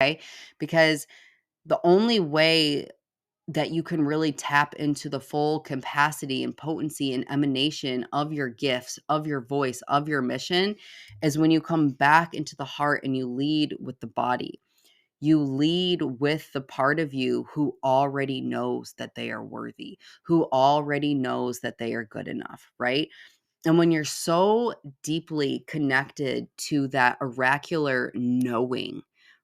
okay? Because the only way that you can really tap into the full capacity and potency and emanation of your gifts, of your voice, of your mission is when you come back into the heart and you lead with the body. You lead with the part of you who already knows that they are worthy, who already knows that they are good enough, right? And when you're so deeply connected to that oracular knowing,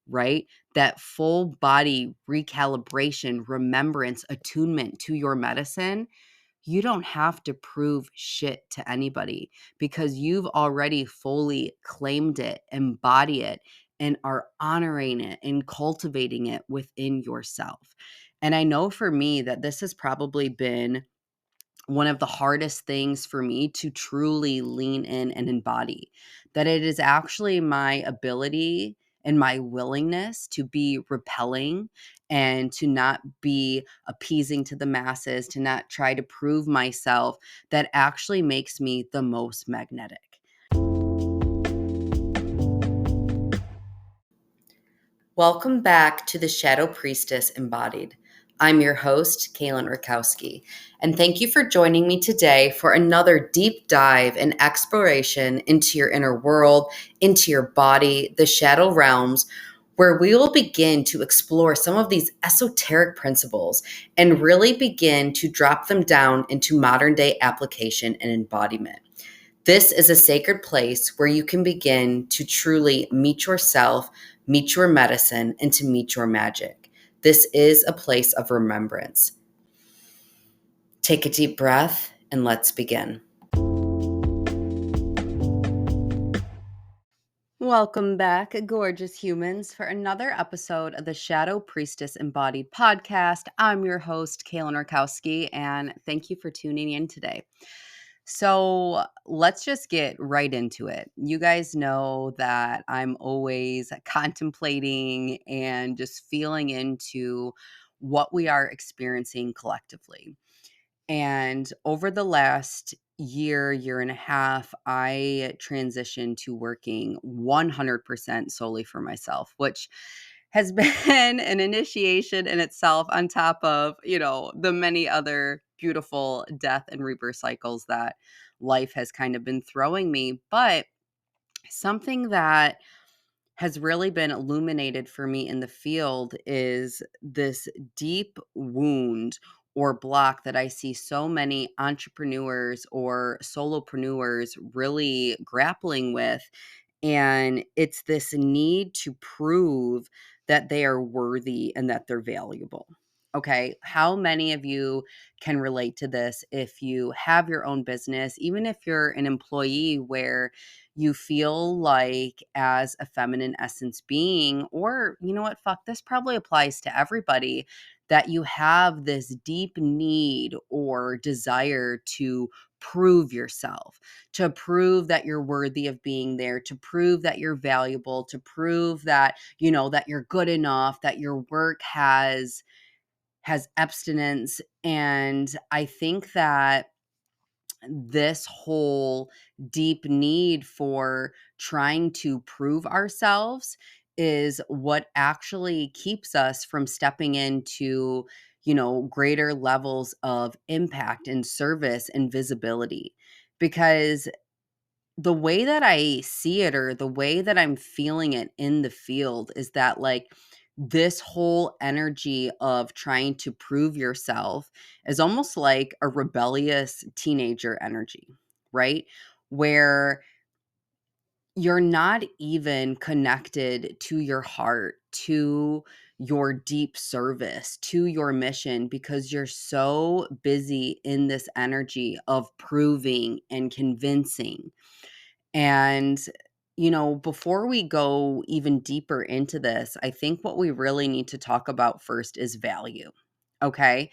right? That full body recalibration, remembrance, attunement to your medicine, you don't have to prove shit to anybody because you've already fully claimed it, embody it, and are honoring it and cultivating it within yourself. And I know for me that this has probably been one of the hardest things for me to truly lean in and embody, that it is actually my ability and my willingness to be repelling and to not be appeasing to the masses, to not try to prove myself, that actually makes me the most magnetic. Welcome back to the Shadow Priestess Embodied. I'm your host, Kaylin Rakowski, and thank you for joining me today for another deep dive and exploration into your inner world, into your body, the shadow realms, where we will begin to explore some of these esoteric principles and really begin to drop them down into modern day application and embodiment. This is a sacred place where you can begin to truly meet yourself, meet your medicine, and to meet your magic. This is a place of remembrance. Take a deep breath and let's begin. Welcome back, gorgeous humans, for another episode of the Shadow Priestess Embodied podcast. I'm your host, Kaylin Rakowski, and thank you for tuning in today. So let's just get right into it. You guys know that I'm always contemplating and just feeling into what we are experiencing collectively. And over the last year and a half, I transitioned to working 100% solely for myself, which has been an initiation in itself on top of, the many other beautiful death and rebirth cycles that life has kind of been throwing me. But something that has really been illuminated for me in the field is this deep wound or block that I see so many entrepreneurs or solopreneurs really grappling with. And it's this need to prove that they are worthy and that they're valuable. Okay. How many of you can relate to this if you have your own business, even if you're an employee where you feel like, as a feminine essence being, or you know what, fuck, this probably applies to everybody, that you have this deep need or desire to prove yourself, to prove that you're worthy of being there, to prove that you're valuable, to prove that, that you're good enough, that your work has abstinence. And I think that this whole deep need for trying to prove ourselves is what actually keeps us from stepping into, greater levels of impact and service and visibility. Because the way that I see it, or the way that I'm feeling it in the field, is that, like, this whole energy of trying to prove yourself is almost like a rebellious teenager energy, right? Where you're not even connected to your heart, to your deep service, to your mission, because you're so busy in this energy of proving and convincing. And, before we go even deeper into this, I think what we really need to talk about first is value. Okay.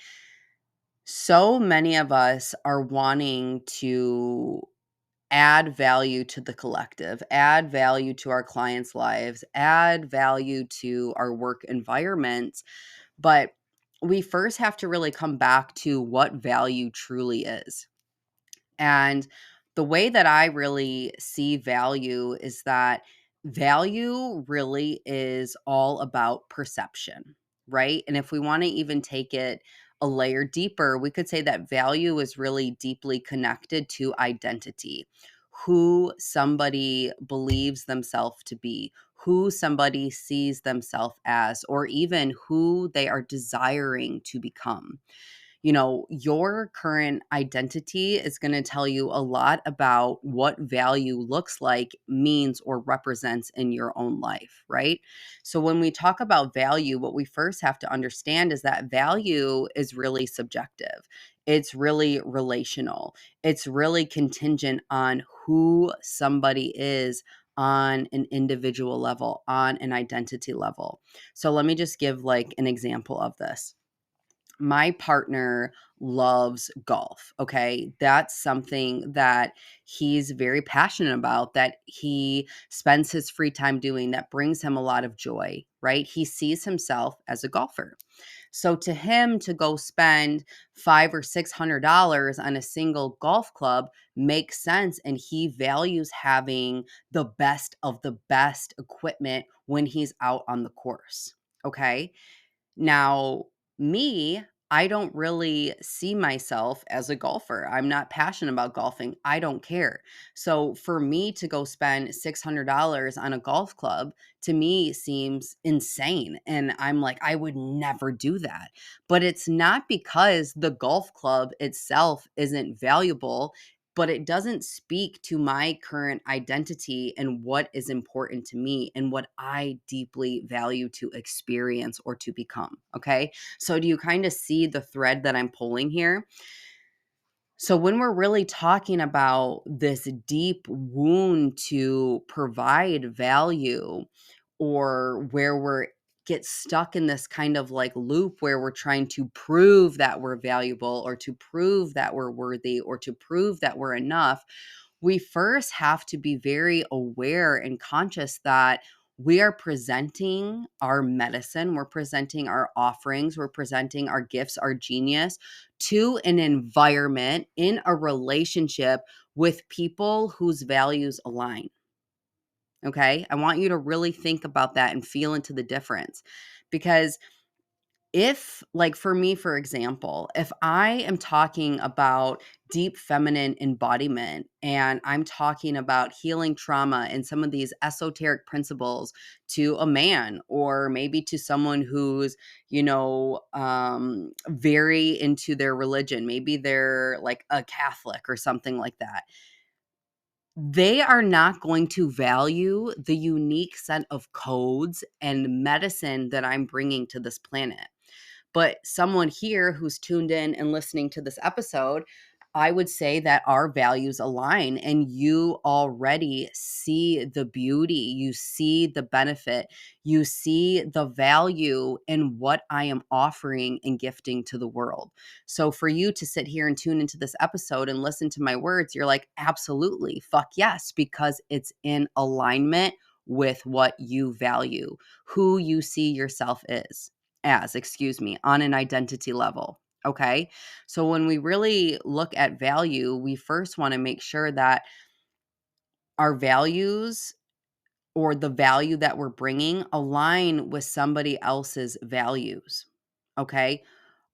So many of us are wanting to add value to the collective, add value to our clients' lives, add value to our work environments. But we first have to really come back to what value truly is. And the way that I really see value is that Value really is all about perception, right? And if we want to even take it a layer deeper, we could say that value is really deeply connected to identity, who somebody believes themselves to be, who somebody sees themselves as, or even who they are desiring to become. Your current identity is going to tell you a lot about what value looks like, means, or represents in your own life, right? So, when we talk about value, what we first have to understand is that value is really subjective, it's really relational, it's really contingent on who somebody is on an individual level, on an identity level. So, let me just give like an example of this. My partner loves golf. Okay. That's something that he's very passionate about, that he spends his free time doing, that brings him a lot of joy, right? He sees himself as a golfer. So to him to go spend $500 or $600 on a single golf club makes sense. And he values having the best of the best equipment when he's out on the course. Okay. Now, me, I don't really see myself as a golfer. I'm not passionate about golfing. I don't care. So for me to go spend $600 on a golf club, to me seems insane. And I'm like, I would never do that. But it's not because the golf club itself isn't valuable, but it doesn't speak to my current identity and what is important to me and what I deeply value to experience or to become. Okay. So, do you kind of see the thread that I'm pulling here? So, when we're really talking about this deep wound to provide value, or where we're get stuck in this kind of like loop where we're trying to prove that we're valuable, or to prove that we're worthy, or to prove that we're enough, we first have to be very aware and conscious that we are presenting our medicine, we're presenting our offerings, we're presenting our gifts, our genius to an environment, in a relationship with people whose values align. Okay. I want you to really think about that and feel into the difference, because if, like for me, for example, if I am talking about deep feminine embodiment, and I'm talking about healing trauma and some of these esoteric principles to a man, or maybe to someone who's, very into their religion, maybe they're like a Catholic or something like that, they are not going to value the unique set of codes and medicine that I'm bringing to this planet. But someone here who's tuned in and listening to this episode, I would say that our values align, and you already see the beauty, you see the benefit, you see the value in what I am offering and gifting to the world. So for you to sit here and tune into this episode and listen to my words, you're like, absolutely, fuck yes, because it's in alignment with what you value, who you see yourself excuse me, on an identity level. Okay. So when we really look at value, we first want to make sure that our values, or the value that we're bringing, align with somebody else's values. Okay.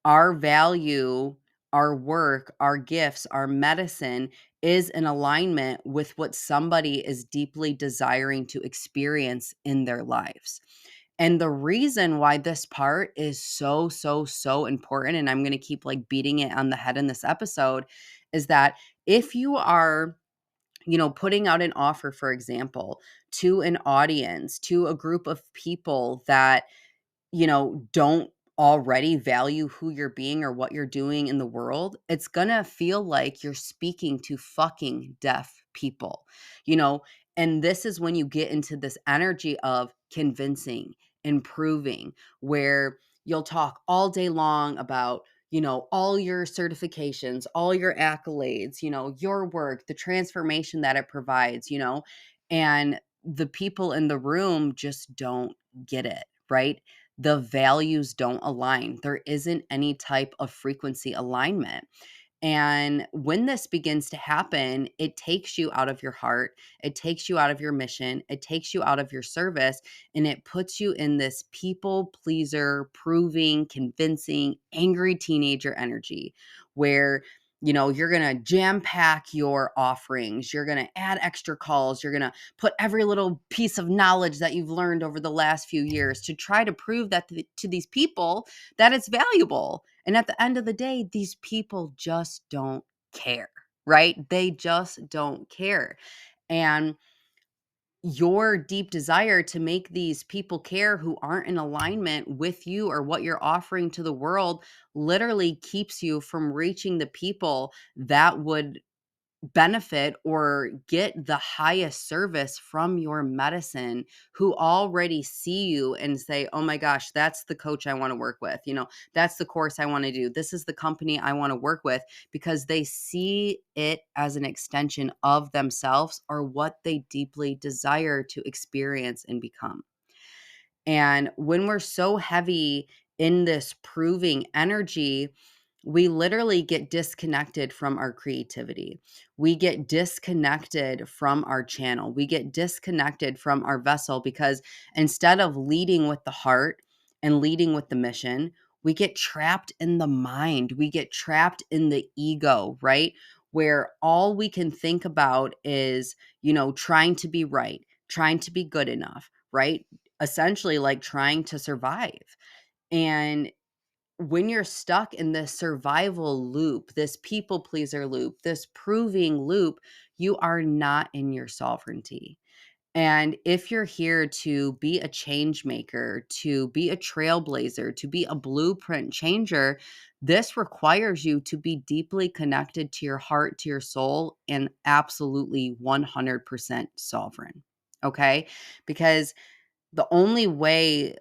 Our value, our work, our gifts, our medicine is in alignment with what somebody is deeply desiring to experience in their lives. And the reason why this part is so, so, so important, and I'm going to keep like beating it on the head in this episode, is that if you are, putting out an offer, for example, to an audience, to a group of people that don't already value who you're being or what you're doing in the world, it's gonna feel like you're speaking to fucking deaf people, you know? And this is when you get into this energy of convincing, improving, where you'll talk all day long about, all your certifications, all your accolades, your work, the transformation that it provides, and the people in the room just don't get it, right? The values don't align. There isn't any type of frequency alignment. And when this begins to happen, it takes you out of your heart, it takes you out of your mission, it takes you out of your service, and it puts you in this people pleaser, proving, convincing, angry teenager energy where you're going to jam pack your offerings. You're going to add extra calls. You're going to put every little piece of knowledge that you've learned over the last few years to try to prove that to these people that it's valuable. And at the end of the day, these people just don't care, right? They just don't care. And your deep desire to make these people care who aren't in alignment with you or what you're offering to the world literally keeps you from reaching the people that would benefit or get the highest service from your medicine, who already see you and say, oh my gosh, that's the coach I want to work with. That's the course I want to do. This is the company I want to work with, because they see it as an extension of themselves or what they deeply desire to experience and become. And when we're so heavy in this proving energy, we literally get disconnected from our creativity. We get disconnected from our channel. We get disconnected from our vessel, because instead of leading with the heart and leading with the mission, we get trapped in the mind. We get trapped in the ego, right? Where all we can think about is, trying to be right, trying to be good enough, right? Essentially like trying to survive. And when you're stuck in this survival loop, this people pleaser loop, this proving loop, you are not in your sovereignty. And if you're here to be a change maker, to be a trailblazer, to be a blueprint changer, this requires you to be deeply connected to your heart, to your soul, and absolutely 100% sovereign. Okay? Because the only way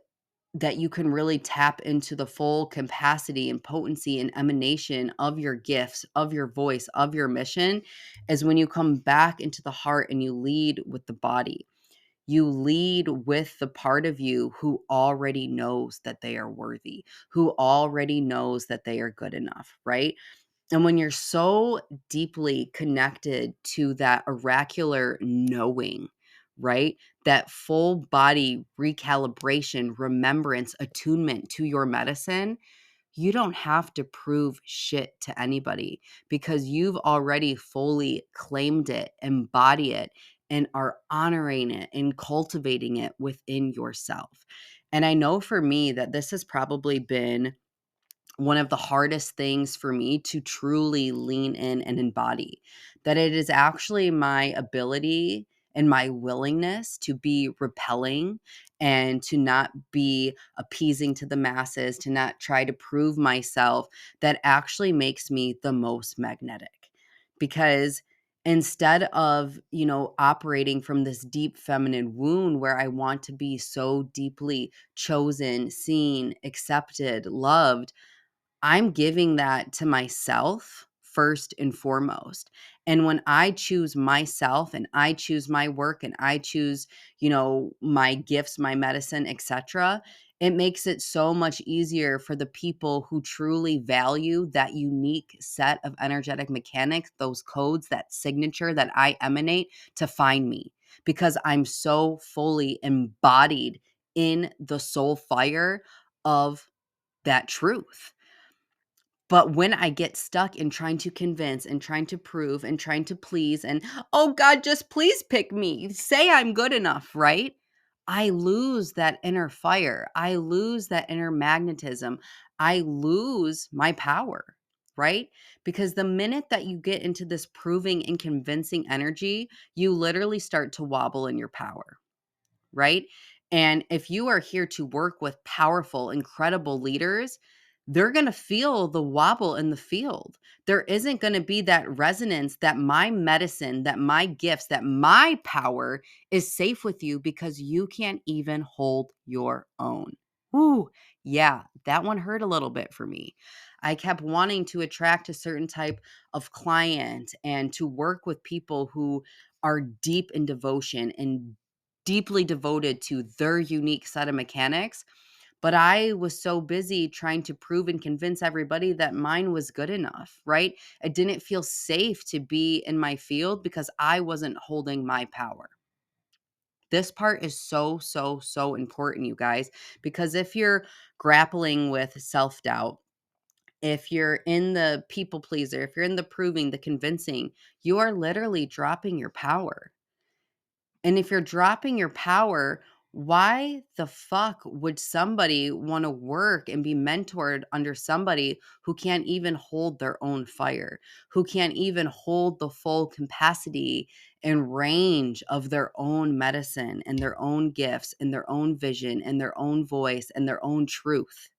that you can really tap into the full capacity and potency and emanation of your gifts, of your voice, of your mission, is when you come back into the heart and you lead with the body. You lead with the part of you who already knows that they are worthy, who already knows that they are good enough, right? And when you're so deeply connected to that oracular knowing, right? That full body recalibration, remembrance, attunement to your medicine, you don't have to prove shit to anybody, because you've already fully claimed it, embody it, and are honoring it and cultivating it within yourself. And I know for me that this has probably been one of the hardest things for me to truly lean in and embody, that it is actually my ability and my willingness to be repelling and to not be appeasing to the masses, to not try to prove myself, that actually makes me the most magnetic. Because instead of, operating from this deep feminine wound where I want to be so deeply chosen, seen, accepted, loved, I'm giving that to myself first and foremost. And when I choose myself and I choose my work and I choose, my gifts, my medicine, etc., it makes it so much easier for the people who truly value that unique set of energetic mechanics, those codes, that signature that I emanate, to find me, because I'm so fully embodied in the soul fire of that truth. But when I get stuck in trying to convince and trying to prove and trying to please and, oh God, just please pick me, say I'm good enough, right? I lose that inner fire. I lose that inner magnetism. I lose my power, right? Because the minute that you get into this proving and convincing energy, you literally start to wobble in your power, right? And if you are here to work with powerful, incredible leaders, they're going to feel the wobble in the field. There isn't going to be that resonance that my medicine, that my gifts, that my power is safe with you, because you can't even hold your own. Ooh, yeah, that one hurt a little bit for me. I kept wanting to attract a certain type of client and to work with people who are deep in devotion and deeply devoted to their unique set of mechanics. But I was so busy trying to prove and convince everybody that mine was good enough, right? It didn't feel safe to be in my field because I wasn't holding my power. This part is so, so, so important, you guys, because if you're grappling with self doubt, if you're in the people pleaser, if you're in the proving, the convincing, you are literally dropping your power. And if you're dropping your power, why the fuck would somebody want to work and be mentored under somebody who can't even hold their own fire, who can't even hold the full capacity and range of their own medicine and their own gifts and their own vision and their own voice and their own truth?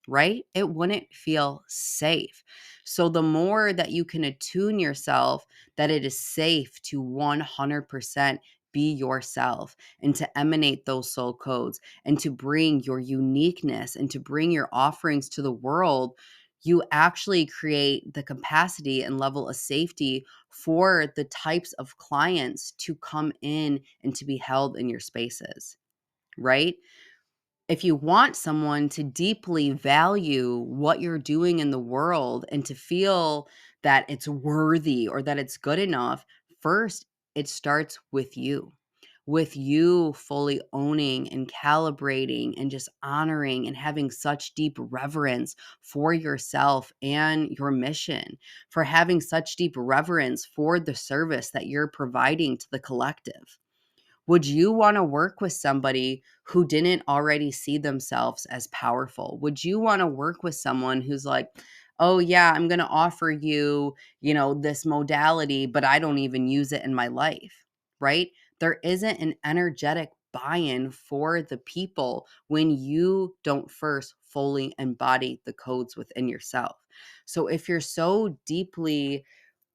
Right? It wouldn't feel safe. So the more that you can attune yourself that it is safe to 100% be yourself and to emanate those soul codes and to bring your uniqueness and to bring your offerings to the world, you actually create the capacity and level of safety for the types of clients to come in and to be held in your spaces, right? If you want someone to deeply value what you're doing in the world and to feel that it's worthy or that it's good enough, first, it starts with you fully owning and calibrating and just honoring and having such deep reverence for yourself and your mission, for having such deep reverence for the service that you're providing to the collective. Would you want to work with somebody who didn't already see themselves as powerful? Would you want to work with someone who's like, "Oh yeah, I'm going to offer you, this modality, but I don't even use it in my life." Right? There isn't an energetic buy-in for the people when you don't first fully embody the codes within yourself. So if you're so deeply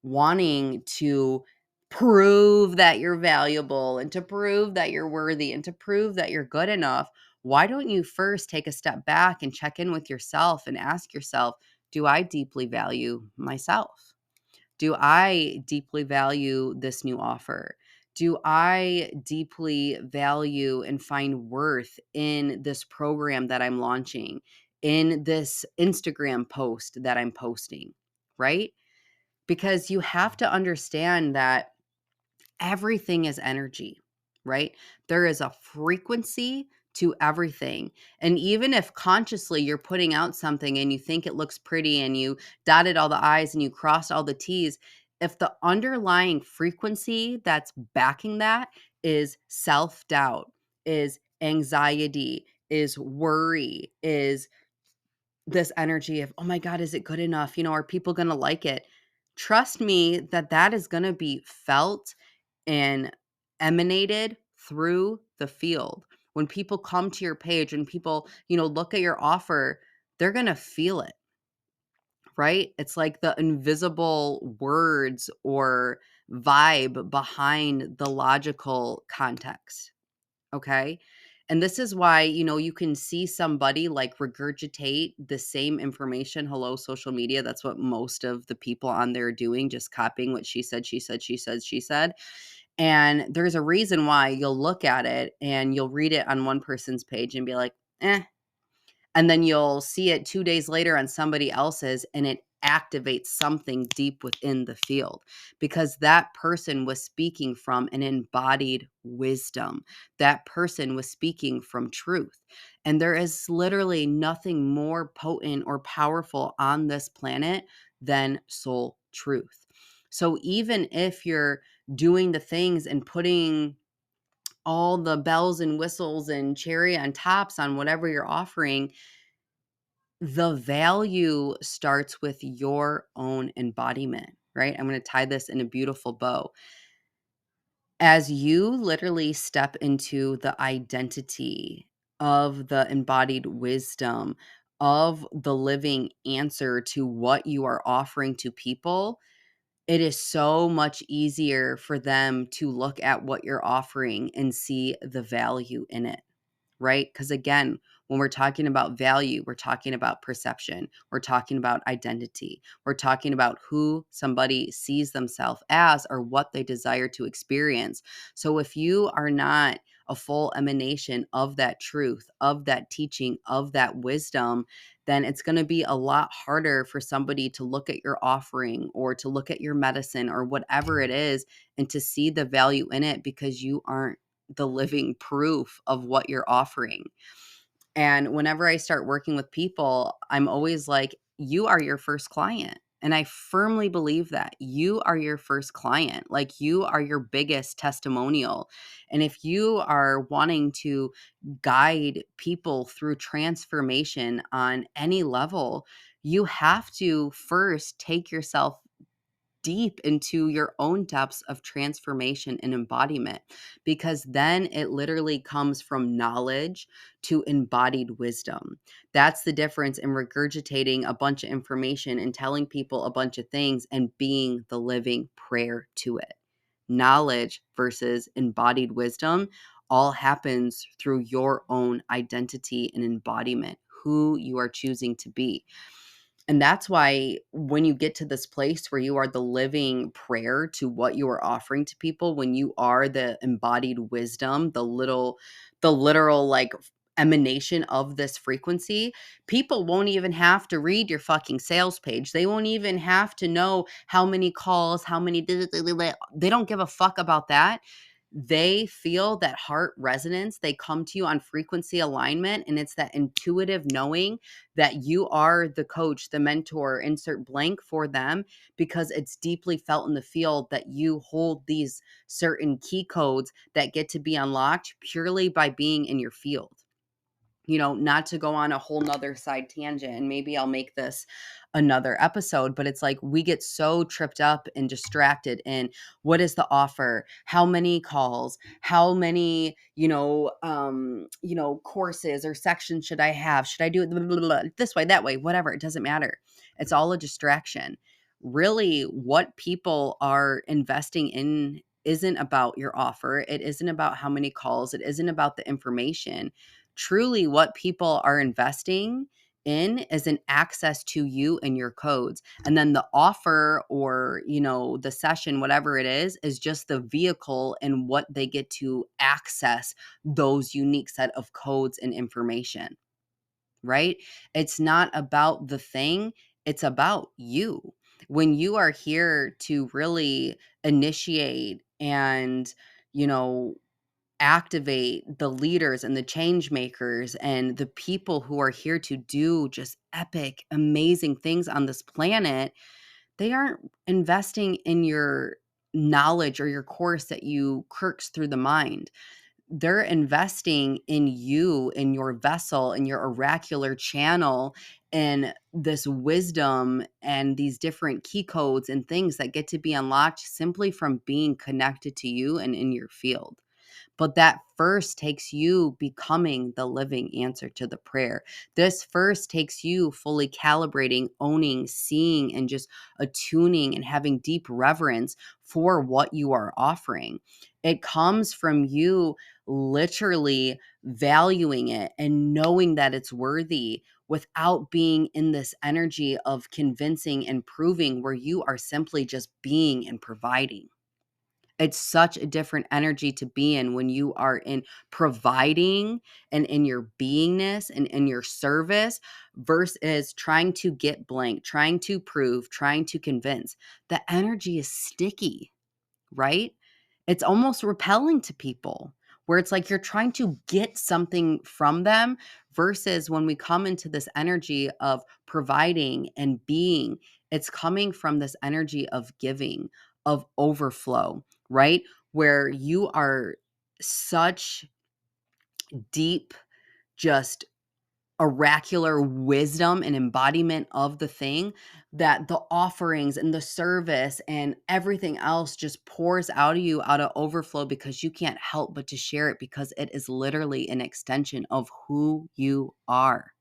wanting to prove that you're valuable and to prove that you're worthy and to prove that you're good enough, why don't you first take a step back and check in with yourself and ask yourself, do I deeply value myself? Do I deeply value this new offer? Do I deeply value and find worth in this program that I'm launching, in this Instagram post that I'm posting, right? Because you have to understand that everything is energy, right? There is a frequency to everything. And even if consciously you're putting out something and you think it looks pretty and you dotted all the I's and you crossed all the T's, if the underlying frequency that's backing that is self doubt, is anxiety, is worry, is this energy of, oh my God, is it good enough? Are people going to like it? Trust me that that is going to be felt and emanated through the field. When people come to your page, when people, look at your offer, they're going to feel it, right? It's like the invisible words or vibe behind the logical context. Okay. And this is why, you can see somebody like regurgitate the same information. Hello, social media. That's what most of the people on there are doing, just copying what she said, she said, she said, she said. And there's a reason why you'll look at it and you'll read it on one person's page and be like, eh, and then you'll see it 2 days later on somebody else's, and it activates something deep within the field because that person was speaking from an embodied wisdom. That person was speaking from truth. And there is literally nothing more potent or powerful on this planet than soul truth. So even if you're doing the things and putting all the bells and whistles and cherry on tops on whatever you're offering, the value starts with your own embodiment, right? I'm going to tie this in a beautiful bow. As you literally step into the identity of the embodied wisdom of the living answer to what you are offering to people, it is so much easier for them to look at what you're offering and see the value in it, right? Because again, when we're talking about value, we're talking about perception, we're talking about identity, we're talking about who somebody sees themselves as or what they desire to experience. So if you are not a full emanation of that truth, of that teaching, of that wisdom, then it's going to be a lot harder for somebody to look at your offering or to look at your medicine or whatever it is and to see the value in it, because you aren't the living proof of what you're offering. And whenever I start working with people, I'm always like, you are your first client. And I firmly believe that you are your first client. Like, you are your biggest testimonial. And if you are wanting to guide people through transformation on any level, you have to first take yourself deep into your own depths of transformation and embodiment, because then it literally comes from knowledge to embodied wisdom. That's the difference in regurgitating a bunch of information and telling people a bunch of things and being the living prayer to it. Knowledge versus embodied wisdom all happens through your own identity and embodiment, who you are choosing to be. And that's why when you get to this place where you are the living prayer to what you are offering to people, when you are the embodied wisdom, the literal like emanation of this frequency, people won't even have to read your fucking sales page. They won't even have to know how many calls, how many, they don't give a fuck about that. They feel that heart resonance. They come to you on frequency alignment, and it's that intuitive knowing that you are the coach, the mentor, insert blank for them, because it's deeply felt in the field that you hold these certain key codes that get to be unlocked purely by being in your field. Not to go on a whole nother side tangent, and maybe I'll make this another episode, but it's like we get so tripped up and distracted in what is the offer, how many calls, how many, courses or sections should I have? Should I do it blah, blah, blah, this way, that way, whatever? It doesn't matter. It's all a distraction. Really, what people are investing in isn't about your offer. It isn't about how many calls. It isn't about the information. Truly, what people are investing in is an access to you and your codes. And then the offer, or, the session, whatever it is just the vehicle and what they get to access those unique set of codes and information, right? It's not about the thing, it's about you. When you are here to really initiate and, you know, activate the leaders and the change makers and the people who are here to do just epic, amazing things on this planet, they aren't investing in your knowledge or your course that you kirks through the mind. They're investing in you, in your vessel, in your oracular channel, and this wisdom and these different key codes and things that get to be unlocked simply from being connected to you and in your field. But that first takes you becoming the living answer to the prayer. This first takes you fully calibrating, owning, seeing, and just attuning and having deep reverence for what you are offering. It comes from you literally valuing it and knowing that it's worthy without being in this energy of convincing and proving, where you are simply just being and providing. It's such a different energy to be in when you are in providing and in your beingness and in your service, versus trying to get blank, trying to prove, trying to convince. The energy is sticky, right? It's almost repelling to people, where it's like you're trying to get something from them, versus when we come into this energy of providing and being, it's coming from this energy of giving, of overflow, right? Where you are such deep, just oracular wisdom and embodiment of the thing, that the offerings and the service and everything else just pours out of you out of overflow, because you can't help but to share it, because it is literally an extension of who you are,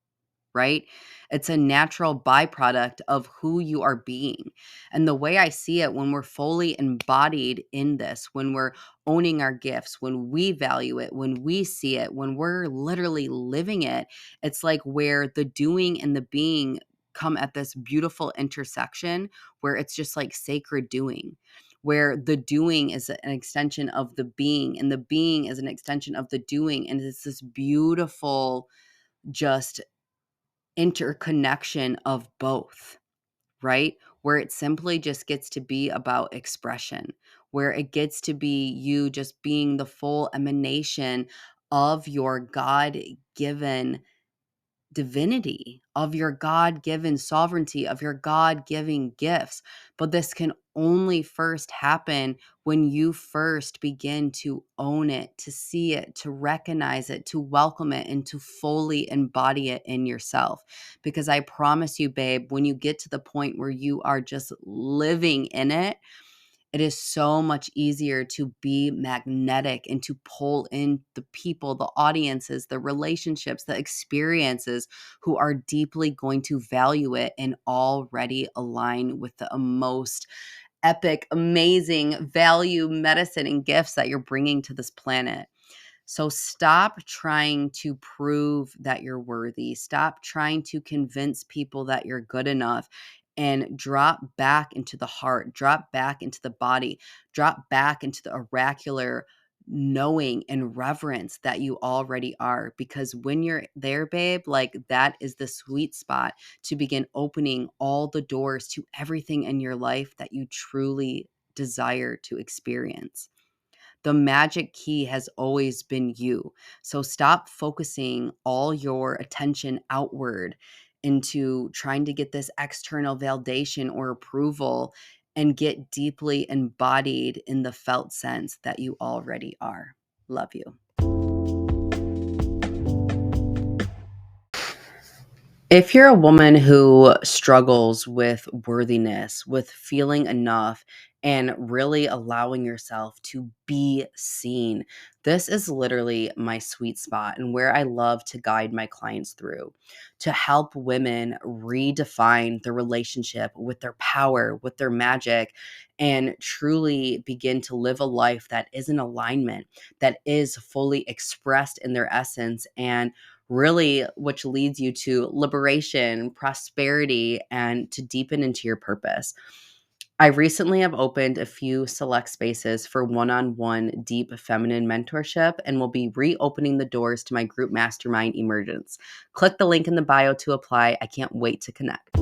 right? It's a natural byproduct of who you are being. And the way I see it, when we're fully embodied in this, when we're owning our gifts, when we value it, when we see it, when we're literally living it, it's like where the doing and the being come at this beautiful intersection, where it's just like sacred doing, where the doing is an extension of the being, and the being is an extension of the doing. And it's this beautiful, just interconnection of both, right? Where it simply just gets to be about expression, where it gets to be you just being the full emanation of your God given divinity, of your God given sovereignty, of your God given gifts. But this can only first happen when you first begin to own it, to see it, to recognize it, to welcome it, and to fully embody it in yourself. Because I promise you, babe, when you get to the point where you are just living in it, it is so much easier to be magnetic and to pull in the people, the audiences, the relationships, the experiences who are deeply going to value it and already align with the most epic, amazing value, medicine, and gifts that you're bringing to this planet. So stop trying to prove that you're worthy. Stop trying to convince people that you're good enough, and drop back into the heart, drop back into the body, drop back into the oracular knowing and reverence that you already are. Because when you're there, babe, like that is the sweet spot to begin opening all the doors to everything in your life that you truly desire to experience. The magic key has always been you. So stop focusing all your attention outward into trying to get this external validation or approval, and get deeply embodied in the felt sense that you already are. Love you. If you're a woman who struggles with worthiness, with feeling enough, and really allowing yourself to be seen, this is literally my sweet spot and where I love to guide my clients through, to help women redefine their relationship with their power, with their magic, and truly begin to live a life that is in alignment, that is fully expressed in their essence, and really which leads you to liberation, prosperity, and to deepen into your purpose. I recently have opened a few select spaces for one-on-one deep feminine mentorship, and will be reopening the doors to my group mastermind Emergence. Click the link in the bio to apply. I can't wait to connect.